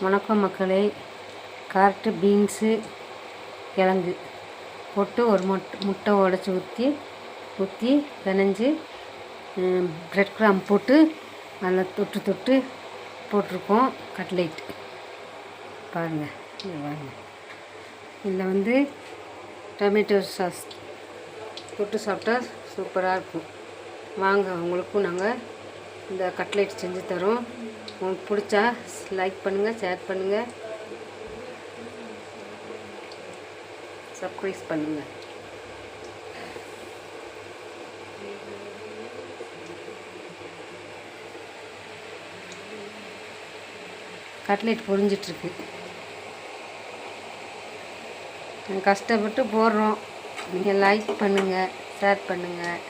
வணக்கம் மக்களே. Carrot, beans, கிழங்கு போட்டு ஒரு முட்டை உடச்சி ஊற்றி பிணைஞ்சி ப்ரெட் கிராம் போட்டு நல்லா தொட்டு போட்டிருக்கோம் கட்லைட். பாருங்கள், இது பாருங்கள். இதில் டொமேட்டோ சாஸ் தொட்டு சாப்பிட்டா சூப்பராக இருக்கும். வாங்க, உங்களுக்கும் நாங்கள் இந்த கட்லைட் செஞ்சு தரோம். உங்களுக்கு பிடிச்சா லைக் பண்ணுங்கள், ஷேர் பண்ணுங்கள், சப்ஸ்கிரைப் பண்ணுங்கள். கட்லைட் பொரிஞ்சிட்ருக்கு. கஷ்டப்பட்டு போடுறோம். நீங்கள் லைக் பண்ணுங்கள், ஷேர் பண்ணுங்கள்.